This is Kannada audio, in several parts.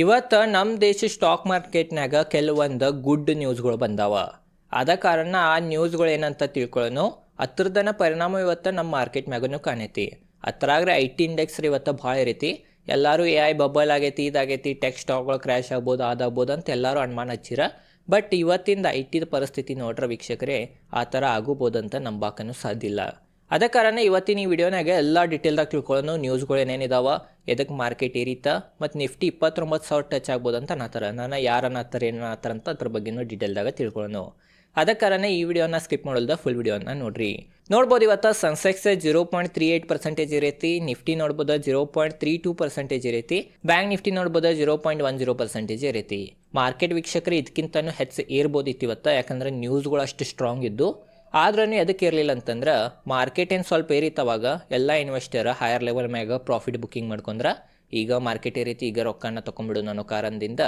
ಇವತ್ತು ನಮ್ಮ ದೇಶ ಸ್ಟಾಕ್ ಮಾರ್ಕೆಟ್ನಾಗ ಕೆಲವೊಂದು ಗುಡ್ ನ್ಯೂಸ್ಗಳು ಬಂದಾವ. ಆದ ಕಾರಣ ಆ ನ್ಯೂಸ್ಗಳು ಏನಂತ ತಿಳ್ಕೊಳ್ಳೋನು ಅದ್ರದನ ಪರಿಣಾಮ ಇವತ್ತು ನಮ್ಮ ಮಾರ್ಕೆಟ್ ಮ್ಯಾಗೂ ಕಾಣೈತಿ. ಅದ್ರಾಗ್ರೆ IT ಇಂಡೆಕ್ಸ್ ಇವತ್ತು ಭಾಳ ಇರೈತಿ. ಎಲ್ಲರೂ AI ಬಬಲ್ ಆಗೈತಿ, ಇದಾಗೈತಿ, ಟೆಕ್ ಸ್ಟಾಕ್ಗಳು ಕ್ರ್ಯಾಶ್ ಆಗ್ಬೋದು, ಅದಾಗ್ಬೋದು ಅಂತ ಎಲ್ಲರೂ ಅನುಮಾನ ಹಚ್ಚಿರ. ಬಟ್ ಇವತ್ತಿಂದ IT ಪರಿಸ್ಥಿತಿ ನೋಡ್ರೆ ವೀಕ್ಷಕರೇ ಆ ಥರ ಆಗೋಬೋದಂತ ನಂಬಾಕನೂ ಸಾಧ್ಯ ಇಲ್ಲ. ಅದ ಕಾರಣ ಇವತ್ತಿನ ಈ ವಿಡಿಯೋನಾಗ ಎಲ್ಲ ಡೀಟೇಲ್ದಾಗ ತಿಳ್ಕೊಳ್ಳೋನು ನ್ಯೂಸ್ಗಳು ಏನೇನಿದಾವ, ಎದಕ್ಕೆ ಮಾರ್ಕೆಟ್ ಏರಿತಾ ಮತ್ತು ನಿಫ್ಟಿ 29,000 ಟಚ್ ಆಗ್ಬೋದು ಅಂತ ಅನ್ನತ್ತಾರ. ನಾನು ಯಾರು ಅನ್ನತ್ತಾರೆ ಏನು ಅನ್ನತ್ತಾರ ಅಂತ ಅದ್ರ ಬಗ್ಗೆನೂ ಡೀಟೇಲ್ದಾಗ ತಿಳ್ಕೊಳ್ಳೋನು. ಅದ ಕಾರಣ ಈ ವಿಡಿಯೋನ ಸ್ಕಿಪ್ ಮಾಡೋಲ್ದ ಫುಲ್ ವಿಡಿಯೋನ ನೋಡ್ರಿ. ನೋಡ್ಬೋದು ಇವತ್ತು ಸೆನ್ಸೆಕ್ಸ್ 0.38% ಇರೈತಿ, ನಿಫ್ಟಿ ನೋಡ್ಬೋದು 0.32% ಇರೈತಿ, ಬ್ಯಾಂಕ್ ನಿಫ್ಟಿ ನೋಡ್ಬೋದು 0.10% ಇರೈತಿ. ಮಾರ್ಕೆಟ್ ವೀಕ್ಷಕರು ಇದಕ್ಕಿಂತನೂ ಹೆಚ್ಚು ಏರ್ಬೋದಿತ್ತು ಇವತ್ತು, ಯಾಕಂದ್ರೆ ನ್ಯೂಸ್ಗಳು ಅಷ್ಟು ಸ್ಟ್ರಾಂಗ್ ಇದ್ದು. ಆದ್ರೂ ಅದಕ್ಕೆ ಇರಲಿಲ್ಲ ಅಂತಂದ್ರೆ ಮಾರ್ಕೆಟ್ ಏನು ಸ್ವಲ್ಪ ಏರಿತವಾಗ ಎಲ್ಲ ಇನ್ವೆಸ್ಟರ್ ಹೈಯರ್ ಲೆವೆಲ್ ಮ್ಯಾಗ ಪ್ರಾಫಿಟ್ ಬುಕ್ಕಿಂಗ್ ಮಾಡ್ಕೊಂಡ್ರೆ ಈಗ ಮಾರ್ಕೆಟ್ ಏರಿತಿ, ಈಗ ರೊಕ್ಕನ ತೊಗೊಂಬಿಡು ಅನ್ನೋ ಕಾರಣದಿಂದ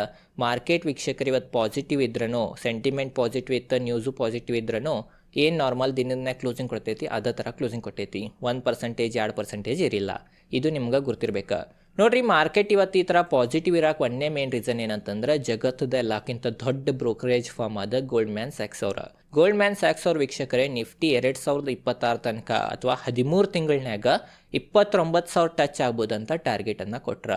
ಮಾರ್ಕೆಟ್ ವೀಕ್ಷಕರು ಇವತ್ತು ಪಾಸಿಟಿವ್ ಇದ್ರೂ, ಸೆಂಟಿಮೆಂಟ್ ಪಾಸಿಟಿವ್ ಇತ್ತು, ನ್ಯೂಸು ಪಾಸಿಟಿವ್ ಇದ್ರೂ ಏನು ನಾರ್ಮಲ್ ದಿನದ ಕ್ಲೋಸಿಂಗ್ ಕೊಡ್ತೈತಿ ಅದೇ ಥರ ಕ್ಲೋಸಿಂಗ್ ಕೊಟ್ಟೈತಿ. 1%, 2% ಇರಿಲ್ಲ. ಇದು ನಿಮ್ಗೆ ಗೊತ್ತಿರ್ಬೇಕು. ನೋಡ್ರಿ, ಮಾರ್ಕೆಟ್ ಇವತ್ತು ಈ ಥರ ಪಾಸಿಟಿವ್ ಇರೋಕೆ ಒಂದೇ ಮೇನ್ ರೀಸನ್ ಏನಂತಂದ್ರೆ ಜಗತ್ತದ ಎಲ್ಲಕ್ಕಿಂತ ದೊಡ್ಡ ಬ್ರೋಕರೇಜ್ ಫಾರ್ಮ್ ಆದ ಗೋಲ್ಡ್ಮ್ಯಾನ್ ಸ್ಯಾಕ್ಸ್ ಅವ್ರ. ಗೋಲ್ಡ್ಮ್ಯಾನ್ ಸ್ಯಾಕ್ಸ್ ಅವ್ರ ವೀಕ್ಷಕರೇ ನಿಫ್ಟಿ 2026 ತನಕ ಅಥವಾ 13 ತಿಂಗಳನ್ಯಾಗ 29,000 ಟಚ್ ಆಗ್ಬೋದಂತ ಟಾರ್ಗೆಟನ್ನು ಕೊಟ್ರ.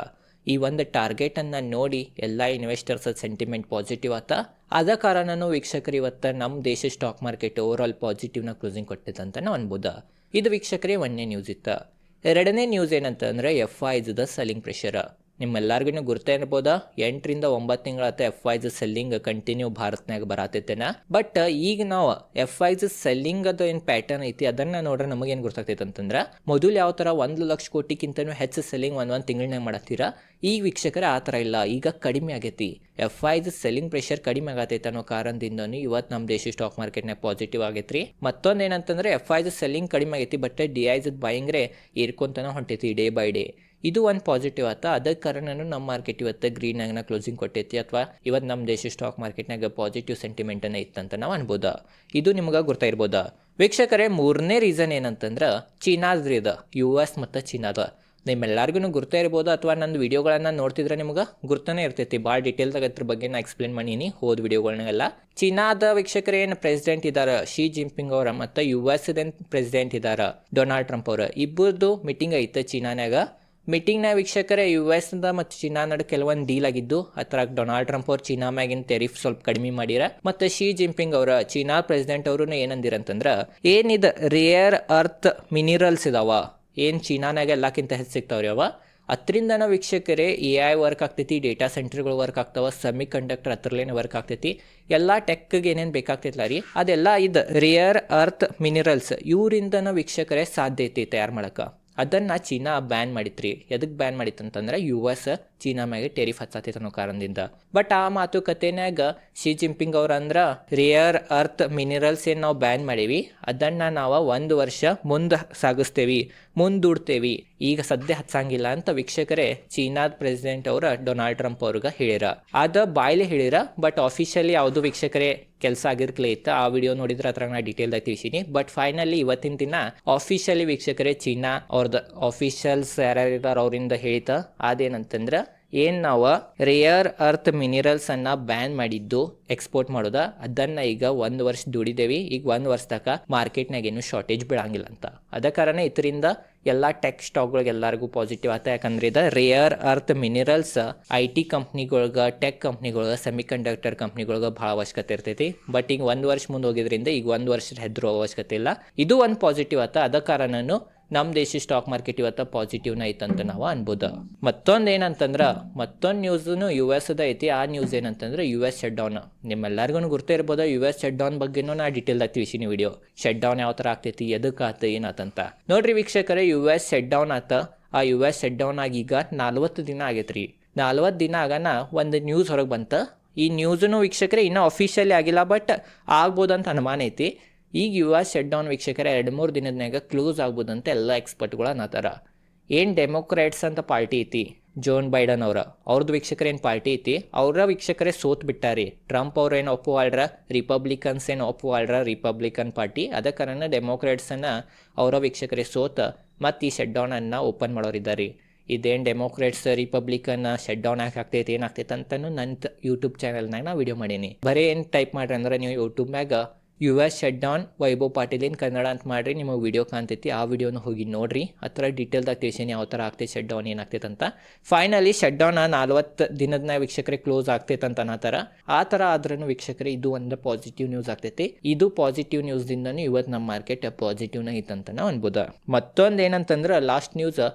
ಈ ಒಂದು ಟಾರ್ಗೆಟನ್ನು ನೋಡಿ ಎಲ್ಲ ಇನ್ವೆಸ್ಟರ್ಸ್ ಸೆಂಟಿಮೆಂಟ್ ಪಾಸಿಟಿವ್ ಆತ. ಆದ ಕಾರಣನೂ ವೀಕ್ಷಕರು ಇವತ್ತು ನಮ್ಮ ದೇಶ ಸ್ಟಾಕ್ ಮಾರ್ಕೆಟ್ ಓವರ್ ಆಲ್ ಪಾಸಿಟಿವ್ನ ಕ್ಲೋಸಿಂಗ್ ಕೊಟ್ಟಿದ್ದಂತ ನಾವು ಅನ್ಬೋದು. ಇದು ವೀಕ್ಷಕರೇ ಒಂದನೇ ನ್ಯೂಸ್ ಇತ್ತು. ಎರಡನೇ ನ್ಯೂಸ್ ಏನಂತಂದ್ರೆ FIs ಸೆಲ್ಲಿಂಗ್ ಪ್ರೆಷರ್. ನಿಮ್ಮೆಲ್ಲರಿಗೂ ಗುರ್ತಾ ಇರ್ಬೋದ, 8 ರಿಂದ 9 ತಿಂಗಳಾತ FIs ಸೆಲ್ಲಿಂಗ್ ಕಂಟಿನ್ಯೂ ಭಾರತ್ನಾಗ ಬರತೈತೇನ. ಬಟ್ ಈಗ ನಾವು FIs ಸೆಲ್ಲಿಂಗ್ ಅದು ಏನು ಪ್ಯಾಟರ್ನ್ ಐತಿ ಅದನ್ನ ನೋಡ್ರೆ ನಮಗೇನು ಗೊತ್ತಾಗ್ತೈತೆ ಅಂತಂದ್ರೆ ಮೊದಲು ಯಾವ ಥರ 1 ಲಕ್ಷ ಕೋಟಿಗಿಂತನೂ ಹೆಚ್ಚು ಸೆಲ್ಲಿಂಗ್ ಒಂದೊಂದು ತಿಂಗಳನ್ಯಾಗ ಮಾಡತ್ತೀರಾ, ಈಗ ವೀಕ್ಷಕರ ಆ ಥರ ಇಲ್ಲ, ಈಗ ಕಡಿಮೆ ಆಗೈತಿ. FIs ಸೆಲ್ಲಿಂಗ್ ಪ್ರೆಷರ್ ಕಡಿಮೆ ಆಗತೈತೆ ಅನ್ನೋ ಕಾರಣದಿಂದನೂ ಇವತ್ತು ನಮ್ಮ ದೇಶ ಸ್ಟಾಕ್ ಮಾರ್ಕೆಟ್ನಾಗ ಪಾಸಿಟಿವ್ ಆಗೈತ್ರಿ. ಮತ್ತೊಂದು ಏನಂತಂದ್ರೆ FIs ಸೆಲ್ಲಿಂಗ್ ಕಡಿಮೆ ಆಗೈತಿ, ಬಟ್ DIs ಬೈಂಗ್ರೆ ಏರ್ಕೊಂತಾನೆ ಹೊಂಟೈತಿ ಡೇ ಬೈ ಡೇ. ಇದು ಒಂದು ಪಾಸಿಟಿವ್ ಆತ. ಅದ ಕಾರಣನೂ ನಮ್ಮ ಮಾರ್ಕೆಟ್ ಇವತ್ತು ಗ್ರೀನ್ ಆಗ್ನ ಕ್ಲೋಸಿಂಗ್ ಕೊಟ್ಟೈತಿ, ಅಥವಾ ಇವತ್ತು ನಮ್ಮ ದೇಶ ಸ್ಟಾಕ್ ಮಾರ್ಕೆಟ್ನಾಗ ಪಾಸಿಟಿವ್ ಸೆಂಟಿಮೆಂಟನ್ನು ಇತ್ತಂತ ನಾವು ಅನ್ಬೋದ. ಇದು ನಿಮ್ಗೆ ಗೊತ್ತಾ ಇರ್ಬೋದ ವೀಕ್ಷಕರೇ. ಮೂರನೇ ರೀಸನ್ ಏನಂತಂದ್ರೆ ಚೀನಾದ್ರಿದ, US ಮತ್ತು ಚೀನಾದ. ನಿಮ್ಮೆಲ್ಲರಿಗೂ ಗುರ್ತಾ ಇರ್ಬೋದು, ಅಥವಾ ನನ್ನ ವಿಡಿಯೋಗಳನ್ನು ನೋಡ್ತಿದ್ರೆ ನಿಮ್ಗೆ ಗುರ್ತಾನೆ ಇರ್ತೈತಿ. ಭಾಳ ಡೀಟೇಲ್ದಾಗ ಅದ್ರ ಬಗ್ಗೆ ನಾ ಎಕ್ಸ್ಪ್ಲೇನ್ ಮಾಡೀನಿ ಹೋದ ವಿಡಿಯೋಗಳನ್ನೆಲ್ಲ. ಚೀನಾದ ವೀಕ್ಷಕರು ಏನು ಪ್ರೆಸಿಡೆಂಟ್ ಇದ್ದಾರೆ ಶಿ ಜಿನ್ಪಿಂಗ್ ಅವರ, ಮತ್ತು US ಪ್ರೆಸಿಡೆಂಟ್ ಇದ್ದಾರೆ ಡೊನಾಲ್ಡ್ ಟ್ರಂಪ್ ಅವರ, ಇಬ್ಬರದು ಮೀಟಿಂಗ್ ಐತೆ ಚೀನಾನಾಗ. ಮೀಟಿಂಗ್ನ ವೀಕ್ಷಕರೇ US ಮತ್ತು ಚೀನಾ ನಡು ಕೆಲವೊಂದು ಡೀಲ್ ಆಗಿದ್ದು, ಅದ್ರಾಗ ಡೊನಾಲ್ಡ್ ಟ್ರಂಪ್ ಅವ್ರು ಚೀನಾ ಮ್ಯಾಗಿನ ಟೆರಿಫ್ ಸ್ವಲ್ಪ ಕಡಿಮೆ ಮಾಡಿರ. ಮತ್ತು ಶಿ ಜಿನ್ಪಿಂಗ್ ಅವರ ಚೀನಾ ಪ್ರೆಸಿಡೆಂಟ್ ಅವರು ಏನಂದಿರಂತಂದ್ರೆ ಏನಿದೆ ರೇರ್ ಅರ್ತ್ ಮಿನಿರಲ್ಸ್ ಇದಾವ, ಏನು ಚೀನಾನಾಗ ಎಲ್ಲಕ್ಕಿಂತ ಹೆಚ್ಚು ಸಿಗ್ತಾವ್ರಿ ಅವ, ಅದರಿಂದನ ವೀಕ್ಷಕರೇ AI ವರ್ಕ್ ಆಗ್ತೈತಿ, ಡೇಟಾ ಸೆಂಟರ್ಗಳು ವರ್ಕ್ ಆಗ್ತಾವ, ಸೆಮಿ ಕಂಡಕ್ಟರ್ ಹತ್ರಲೇನೆ ವರ್ಕ್ ಆಗ್ತೈತಿ, ಎಲ್ಲ ಟೆಕ್ಗೆ ಏನೇನು ಬೇಕಾಗ್ತೈತಿಲ್ಲ ರೀ ಅದೆಲ್ಲ ಇದು ರೇರ್ ಅರ್ತ್ ಮಿನಿರಲ್ಸ್ ಇವರಿಂದನ ವೀಕ್ಷಕರೇ ಸಾಧ್ಯ ಐತಿ ತಯಾರು ಮಾಡಕ್ಕೆ. ಅದನ್ನು ಚೀನಾ ಬ್ಯಾನ್ ಮಾಡಿತ್ರಿ. ಎದಕ್ಕೆ ಬ್ಯಾನ್ ಮಾಡಿತ್ತಂತಂದ್ರೆ US ಚೀನಾ ಮ್ಯಾಗೆ ಟೆರಿಫ್ ಹಚ್ಚತೈತೆ ಅನ್ನೋ ಕಾರಣದಿಂದ. ಬಟ್ ಆ ಮಾತುಕತೆನಾಗ ಶಿ ಜಿನ್ಪಿಂಗ್ ಅವ್ರ ಅಂದ್ರೆ ರೇರ್ ಅರ್ತ್ ಮಿನಿರಲ್ಸ್ ಏನು ನಾವು ಬ್ಯಾನ್ ಮಾಡೀವಿ ಅದನ್ನು ನಾವು 1 ವರ್ಷ ಮುಂದೆ ಸಾಗಿಸ್ತೇವಿ, ಮುಂದೂಡ್ತೇವಿ, ಈಗ ಸದ್ಯ ಹಚ್ಚಂಗಿಲ್ಲ ಅಂತ ವೀಕ್ಷಕರೇ ಚೀನಾದ ಪ್ರೆಸಿಡೆಂಟ್ ಅವರ ಡೊನಾಲ್ಡ್ ಟ್ರಂಪ್ ಅವ್ರಿಗೆ ಹೇಳಿರ. ಅದ ಬಾಯ್ಲಿ ಹೇಳಿರ, ಬಟ್ ಆಫಿಷಿಯಲಿ ಯಾವುದು ವೀಕ್ಷಕರೇ ಕೆಲಸ ಆಗಿರ್ಕಲೇ ಇತ್ತು. ಆ ವಿಡಿಯೋ ನೋಡಿದ್ರೆ ಅದ್ರಾಗ ನಾ ಡೀಟೇಲ್ದಾಗ ತಿಳಿಸೀನಿ. ಬಟ್ ಫೈನಲಿ ಇವತ್ತಿನ ದಿನ ಆಫಿಷಿಯಲಿ ವೀಕ್ಷಕರೇ ಚೀನಾ ಅವ್ರದ್ದು ಆಫಿಷಿಯಲ್ಸ್ ಯಾರ್ಯಾರಿದ್ದಾರೆ ಅವರಿಂದ ಹೇಳಿತ ಅದೇನಂತಂದ್ರೆ ಏನು ನಾವು ರೇರ್ ಅರ್ತ್ ಮಿನಿರಲ್ಸ್ ಅನ್ನ ಬ್ಯಾನ್ ಮಾಡಿದ್ದು ಎಕ್ಸ್ಪೋರ್ಟ್ ಮಾಡೋದ, ಅದನ್ನ ಈಗ 1 ವರ್ಷ ದುಡಿದೇವಿ, ಈಗ 1 ವರ್ಷ ತನಕ ಮಾರ್ಕೆಟ್ನಾಗ ಏನು ಶಾರ್ಟೇಜ್ ಬೀಳಂಗಿಲ್ಲ ಅಂತ. ಅದ ಕಾರಣ ಇದರಿಂದ ಎಲ್ಲ ಟೆಕ್ ಸ್ಟಾಕ್ಗಳಿಗೆ ಎಲ್ಲರಿಗೂ ಪಾಸಿಟಿವ್ ಆತ. ಯಾಕಂದ್ರೆ ಇದು ರೇರ್ ಅರ್ತ್ ಮಿನಿರಲ್ಸ್ IT ಕಂಪ್ನಿಗಳ್ಗೆ, ಟೆಕ್ ಕಂಪ್ನಿಗಳ್ಗೆ, ಸೆಮಿ ಕಂಡಕ್ಟರ್ ಕಂಪ್ನಿಗಳ್ಗೆ ಭಾಳ ಅವಶ್ಯಕತೆ ಇರ್ತೈತಿ. ಬಟ್ ಈಗ 1 ವರ್ಷ ಮುಂದೆ ಹೋಗಿದ್ರಿಂದ ಈಗ 1 ವರ್ಷ ಹೆದ್ರು ಅವಶ್ಯಕತೆ ಇಲ್ಲ. ಇದು ಒಂದು ಪಾಸಿಟಿವ್ ಆತ. ಅದ ಕಾರಣನು ನಮ್ಮ ದೇಶ ಸ್ಟಾಕ್ ಮಾರ್ಕೆಟ್ ಇವತ್ತು ಪಾಸಿಟಿವ್ನ ಐತಂತ ನಾವು ಅನ್ಬೋದು. ಮತ್ತೊಂದು ಏನಂತಂದ್ರೆ ಮತ್ತೊಂದು ನ್ಯೂಸ್ನು US ಐತಿ. ಆ ನ್ಯೂಸ್ ಏನಂತಂದ್ರೆ US ಶಟ್ ಡೌನ್. ನಿಮ್ಮೆಲ್ಲರಿಗೂ ಗುರ್ತಾ ಇರ್ಬೋದು, US ಶಟ್ ಡೌನ್ ಬಗ್ಗೆನೂ ನಾ ಡೀಟೇಲ್ದಾಗ ತಿಳಿಸಿನಿ ವಿಡಿಯೋ. ಶಟ್ ಡೌನ್ ಯಾವ ಥರ ಆಗ್ತೈತಿ, ಎದಕ್ಕೆ ಆತ, ಏನಾತಂತ ನೋಡ್ರಿ ವೀಕ್ಷಕರೇ. US ಶಟ್ ಡೌನ್ ಆತ. ಆ US ಶಟ್ ಡೌನ್ ಆಗಿ ಈಗ 40 ದಿನ ಆಗೈತ್ರಿ. 40 ದಿನ ಆಗನ ಒಂದು ನ್ಯೂಸ್ ಹೊರಗೆ ಬಂತ. ಈ ನ್ಯೂಸ್ನು ವೀಕ್ಷಕರೇ ಇನ್ನೂ ಅಫಿಷಿಯಲಿ ಆಗಿಲ್ಲ, ಬಟ್ ಆಗ್ಬೋದಂತ ಅನುಮಾನ ಐತಿ. ಈಗ US ಶಟ್ ಡೌನ್ ವೀಕ್ಷಕರೇ 2-3 ದಿನದನಾಗ ಕ್ಲೋಸ್ ಆಗ್ಬೋದಂತ ಎಲ್ಲ ಎಕ್ಸ್ಪರ್ಟ್ಗಳು ಅನ್ನತ್ತಾರ. ಏನು ಡೆಮೋಕ್ರಾಟ್ಸ್ ಅಂತ ಪಾರ್ಟಿ ಐತಿ ಜೋನ್ ಬೈಡನ್ ಅವ್ರದ್ದು ವೀಕ್ಷಕರು ಏನು ಪಾರ್ಟಿ ಐತಿ ಅವರ ವೀಕ್ಷಕರೇ ಸೋತ್ ಬಿಟ್ಟಾರಿ. ಟ್ರಂಪ್ ಅವ್ರು ಏನು ಒಪ್ಪುವಾಳ್ರ, ರಿಪಬ್ಲಿಕನ್ಸ್ ಏನು ಒಪ್ಪುವಾಳ್ರ ರಿಪಬ್ಲಿಕನ್ ಪಾರ್ಟಿ. ಅದ ಕಾರಣ ಡೆಮೋಕ್ರಾಟ್ಸನ್ನು ಅವರ ವೀಕ್ಷಕರೇ ಸೋತ ಮತ್ತು ಈ ಶಟ್ ಡೌನನ್ನು ಓಪನ್ ಮಾಡೋರಿದ್ದಾರೆ. ಇದೇನು ಡೆಮೋಕ್ರೇಟ್ಸ್ ರಿಪಬ್ಲಿಕನ್ ಶಟ್ ಡೌನ್ ಆಗ್ತೈತಿ ಏನಾಗ್ತೈತೆ ಅಂತಲೂ ನನ್ನ ಯೂಟ್ಯೂಬ್ ಚಾನಲ್ನಾಗ ನಾ ವಿಡಿಯೋ ಮಾಡೀನಿ. ಬರೀ ಏನು ಟೈಪ್ ಮಾಡ್ರಿ ಅಂದ್ರೆ ನೀವು ಯೂಟ್ಯೂಬ್ನಾಗ US shutdown Vaibhav Patil in Kannada ಅಂತ ಮಾಡ್ರಿ, ನಿಮಗೆ ವಿಡಿಯೋ ಕಾಣ್ತೈತಿ. ಆ ವಿಡಿಯೋನ ಹೋಗಿ ನೋಡ್ರಿ. ಆ ಥರ ಡೀಟೇಲ್ದಾಗ ತಿಳಿಸೀನಿ ಯಾವ ಥರ ಆಗ್ತೈತೆ ಶಟ್ ಡೌನ್ ಏನಾಗ್ತೈತೆ ಅಂತ. ಫೈನಲಿ ಶಟ್ ಡೌನ್ 40 ದಿನದ ವೀಕ್ಷಕರಿಗೆ ಕ್ಲೋಸ್ ಆಗ್ತೈತೆ ಅಂತ ಆ ಥರ ಆದ್ರೂ ವೀಕ್ಷಕರೇ ಇದು ಒಂದು ಪಾಸಿಟಿವ್ ನ್ಯೂಸ್ ಆಗ್ತೈತಿ. ಇದು ಪಾಸಿಟಿವ್ ನ್ಯೂಸ್ದಿಂದನೂ ಇವತ್ತು ನಮ್ಮ ಮಾರ್ಕೆಟ್ ಪಾಸಿಟಿವ್ನ ಐತಂತ ಅನ್ಬೋದು. ಮತ್ತೊಂದು ಏನಂತಂದ್ರೆ ಲಾಸ್ಟ್ ನ್ಯೂಸ್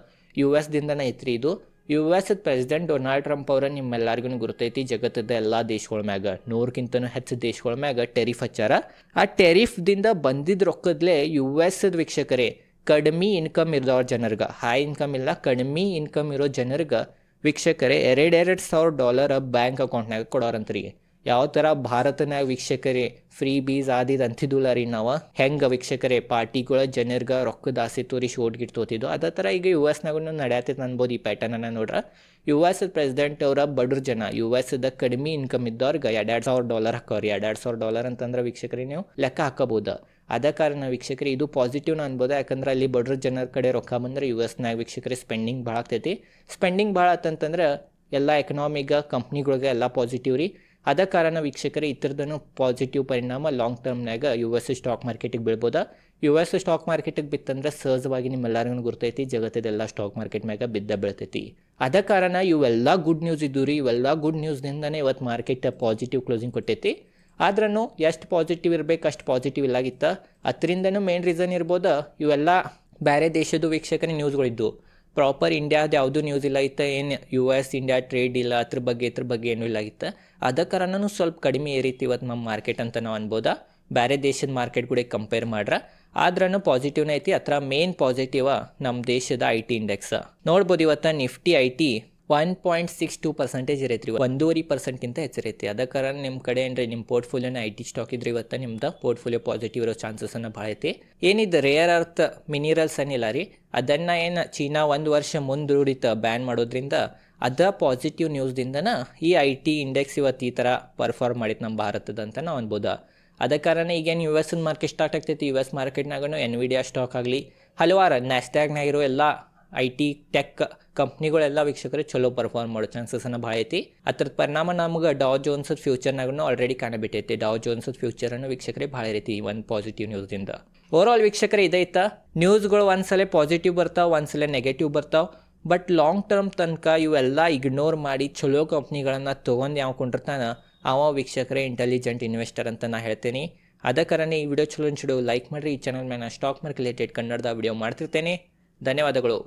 US ದಿಂದನೇ ಐತ್ರಿ. ಇದು US ಪ್ರೆಸಿಡೆಂಟ್ ಡೊನಾಲ್ಡ್ ಟ್ರಂಪ್ ಅವರ ನಿಮ್ಮೆಲ್ಲರಿಗೂ ಗುರುತೈತಿ. ಜಗತ್ತದ ಎಲ್ಲ ದೇಶಗಳ ಮ್ಯಾಗ 100ಕ್ಕಿಂತನೂ ಹೆಚ್ಚು ದೇಶಗಳ ಮ್ಯಾಗ ಟೆರಿಫ್ ಹಚ್ಚಾರ. ಆ ಟೆರಿಫ್ದಿಂದ ಬಂದಿದ್ದ ರೊಕ್ಕದಲ್ಲೇ US ವೀಕ್ಷಕರೇ ಕಡಿಮೆ ಇನ್ಕಮ್ ಇರೋದ್ರ ಜನರಿಗೆ, ಹೈ ಇನ್ಕಮ್ ಇಲ್ಲ ಕಡಿಮೆ ಇನ್ಕಮ್ ಇರೋ ಜನರಿಗೆ ವೀಕ್ಷಕರೇ $2,000 ಬ್ಯಾಂಕ್ ಅಕೌಂಟ್ನಾಗ ಕೊಡೋರಂತ್ರಿ. ಯಾವ ಥರ ಭಾರತನಾಗ ವೀಕ್ಷಕರೇ ಫ್ರೀ ಬೀಸ್ ಆದಿದ್ದು ಅಂತಿದ್ದಿಲ್ಲ ರೀ. ನಾವು ಹೆಂಗೆ ವೀಕ್ಷಕರೇ ಪಾರ್ಟಿಗಳ ಜನರಿಗೆ ರೊಕ್ಕದ ಆಸೆ ತೋರಿಸಿ ಓಟ್ಗಿಟ್ಟು ತೋತಿದ್ದು, ಅದೇ ಥರ ಈಗ US ನಡೆಯತ್ತೈತೆ ಅನ್ಬೋದು. ಈ ಪ್ಯಾಟರ್ನನ್ನು ನೋಡ್ರೆ US ಪ್ರೆಸಿಡೆಂಟ್ ಅವರ ಬಡ್ರ ಜನ USದ ಕಡಿಮೆ ಇನ್ಕಮ್ ಇದ್ದವ್ರಿಗೆ $2,000 ಹಾಕೋರಿ. $2,000 ಅಂತಂದ್ರೆ ವೀಕ್ಷಕರೇ ನೀವು ಲೆಕ್ಕ ಹಾಕೋಬೋದು. ಅದ ಕಾರಣ ವೀಕ್ಷಕರೇ ಇದು ಪಾಸಿಟಿವ್ನ ಅನ್ಬೋದು. ಯಾಕಂದ್ರೆ ಅಲ್ಲಿ ಬಡ್ರ ಜನರ ಕಡೆ ರೊಕ್ಕ ಬಂದರೆ USನಾಗ ವೀಕ್ಷಕರೇ ಸ್ಪೆಂಡಿಂಗ್ ಭಾಳ ಆಗ್ತೈತಿ. ಸ್ಪೆಂಡಿಂಗ್ ಭಾಳ ಆತಂತಂದ್ರೆ ಎಲ್ಲ ಎಕನಾಮಿಗೆ ಕಂಪ್ನಿಗಳಿಗೆ ಎಲ್ಲ ಪಾಸಿಟಿವ್ ರೀ. ಅದ ಕಾರಣ ವೀಕ್ಷಕರೇ ಇತರದನ್ನು ಪಾಸಿಟಿವ್ ಪರಿಣಾಮ ಲಾಂಗ್ ಟರ್ಮ್ನಾಗ US ಸ್ಟಾಕ್ ಮಾರ್ಕೆಟಿಗೆ ಬೀಳ್ಬೋದಾ. US ಸ್ಟಾಕ್ ಮಾರ್ಕೆಟಿಗೆ ಬಿತ್ತಂದ್ರೆ ಸಹಜವಾಗಿ ನಿಮ್ಮೆಲ್ಲರಿಗೂ ಗುರ್ತೈತಿ ಜಗತ್ತದೆಲ್ಲ ಸ್ಟಾಕ್ ಮಾರ್ಕೆಟ್ ಮ್ಯಾಗ ಬಿದ್ದ ಬೀಳ್ತೈತಿ. ಅದ ಕಾರಣ ಇವೆಲ್ಲ ಗುಡ್ ನ್ಯೂಸ್ ಇದ್ದು ರೀ. ಇವೆಲ್ಲ ಗುಡ್ ನ್ಯೂಸ್ದಿಂದನೇ ಇವತ್ತು ಮಾರ್ಕೆಟ್ ಪಾಸಿಟಿವ್ ಕ್ಲೋಸಿಂಗ್ ಕೊಟ್ಟೈತಿ. ಆದ್ರೂ ಎಷ್ಟು ಪಾಸಿಟಿವ್ ಇರಬೇಕು ಅಷ್ಟು ಪಾಸಿಟಿವ್ ಇಲ್ಲಾಗಿತ್ತು. ಅದರಿಂದನೂ ಮೇನ್ ರೀಸನ್ ಇರ್ಬೋದು ಇವೆಲ್ಲ ಬೇರೆ ದೇಶದ ವೀಕ್ಷಕರೇ ನ್ಯೂಸ್ಗಳಿದ್ದು. ಪ್ರಾಪರ್ ಇಂಡಿಯಾದ ಯಾವುದೂ ನ್ಯೂಸ್ ಇಲ್ಲ ಇತ್ತು. ಏನು US ಇಂಡಿಯಾ ಟ್ರೇಡ್ ಇಲ್ಲ ಇದ್ರ ಬಗ್ಗೆ ಏನೂ ಇಲ್ಲ ಇತ್ತು. ಅದ ಕಾರಣನೂ ಸ್ವಲ್ಪ ಕಡಿಮೆ ಏರಿತ್ತು ಇವತ್ತು ನಮ್ಮ ಮಾರ್ಕೆಟ್ ಅಂತ ನಾವು ಅನ್ಬೋದಾ. ಬೇರೆ ದೇಶದ ಮಾರ್ಕೆಟ್ ಕೂಡ ಕಂಪೇರ್ ಮಾಡ್ರೆ ಆದ್ರೂ ಪಾಸಿಟಿವ್ನೇ ಐತಿ. ಆ ಥರ ಮೇನ್ ಪಾಸಿಟಿವ್ ನಮ್ಮ ದೇಶದ IT ಇಂಡೆಕ್ಸ್ ನೋಡ್ಬೋದು. ಇವತ್ತು ನಿಫ್ಟಿ IT 1.62% ಇರೈತ್ರಿ. 1.5% ಹೆಚ್ಚಿರೈತಿ. ಅದ ಕಾರಣ ನಿಮ್ಮ ಕಡೆ ಏನ್ರಿ ನಿಮ್ಮ ಪೋರ್ಟ್ಫೋಲಿಯೋನ IT ಸ್ಟಾಕ್ ಇದ್ರೆ ಇವತ್ತು ನಿಮ್ದು ಪೋರ್ಟ್ಫೋಲಿಯೋ ಪಾಸಿಟಿವ್ ಇರೋ ಚಾನ್ಸಸ್ಸನ್ನು ಭಾಳ ಐತಿ. ಏನಿದು ರೇರ್ ಅರ್ತ್ ಮಿನಿರಲ್ಸ್ ಏನಿಲ್ಲ ರೀ, ಅದನ್ನು ಏನು ಚೀನಾ 1 ವರ್ಷ ಮುಂದೂಡಿತ ಬ್ಯಾನ್ ಮಾಡೋದ್ರಿಂದ ಅದ ಪಾಸಿಟಿವ್ ನ್ಯೂಸ್ದಿಂದನ ಈ IT ಇಂಡೆಕ್ಸ್ ಇವತ್ತು ಈ ಥರ ಪರ್ಫಾರ್ಮ್ ಮಾಡಿತ್ತು ನಮ್ಮ ಭಾರತದಂತ ನಾವು ಅನ್ಬೋದು. ಅದ ಕಾರಣ ಈಗೇನು US ಮಾರ್ಕೆಟ್ ಸ್ಟಾರ್ಟ್ ಆಗ್ತೈತಿ. US ಮಾರ್ಕೆಟ್ನಾಗೂ NVIDIA ಸ್ಟಾಕ್ ಆಗಲಿ ಹಲವಾರು ನ್ಯಾಸ್ಡ್ಯಾಗ್ನಾಗ ಇರೋ ಎಲ್ಲ IT ಟೆಕ್ ಕಂಪ್ನಿಗಳೆಲ್ಲ ವೀಕ್ಷಕರು ಚಲೋ ಪರ್ಫಾರ್ಮ್ ಮಾಡೋ ಚಾನ್ಸಸ್ಸನ್ನು ಭಾಳ ಐತಿ. ಅದ್ರದ್ದು ಪರಿಣಾಮ ನಮ್ಗೆ ಡೌ ಜೋನ್ಸ್ ಫ್ಯೂಚರ್ನಾಗೂ ಆಲ್ರೆಡಿ ಕಾಣಬಿಟ್ಟೈತಿ. ಡೌ ಜೋನ್ಸ್ ಫ್ಯೂಚರನ್ನು ವೀಕ್ಷಕರೇ ಭಾಳ ಐತಿ ಒಂದು ಪಾಸಿಟಿವ್ ನ್ಯೂಸ್ದಿಂದ. ಓವರಾಲ್ ವೀಕ್ಷಕರೇ ಇದೈತಾ ನ್ಯೂಸ್ಗಳು ಒಂದ್ಸಲ ಪಾಸಿಟಿವ್ ಬರ್ತಾವೆ, ಒಂದ್ಸಲ ನೆಗೆಟಿವ್ ಬರ್ತಾವೆ. ಬಟ್ ಲಾಂಗ್ ಟರ್ಮ್ ತನಕ ಇವೆಲ್ಲ ಇಗ್ನೋರ್ ಮಾಡಿ ಚಲೋ ಕಂಪ್ನಿಗಳನ್ನು ತೊಗೊಂಡು ಯಾವ ಕೊಂಡಿರ್ತಾನೆ ಅವ ವೀಕ್ಷಕರೇ ಇಂಟೆಲಿಜೆಂಟ್ ಇನ್ವೆಸ್ಟರ್ ಅಂತ ನಾ ಹೇಳ್ತೇನೆ. ಅದ ಕಾರಣ ಈ ವಿಡಿಯೋ ಚಲೋ ಲೈಕ್ ಮಾಡಿರಿ. ಈ ಚಾನಲ್ ಮೇಲೆ ಸ್ಟಾಕ್ ಮಾರ್ಕೆಟ್ ರಿಲೇಟೆಡ್ ಕನ್ನಡದ ವಿಡಿಯೋ ಮಾಡ್ತಿರ್ತೇನೆ. ಧನ್ಯವಾದಗಳು.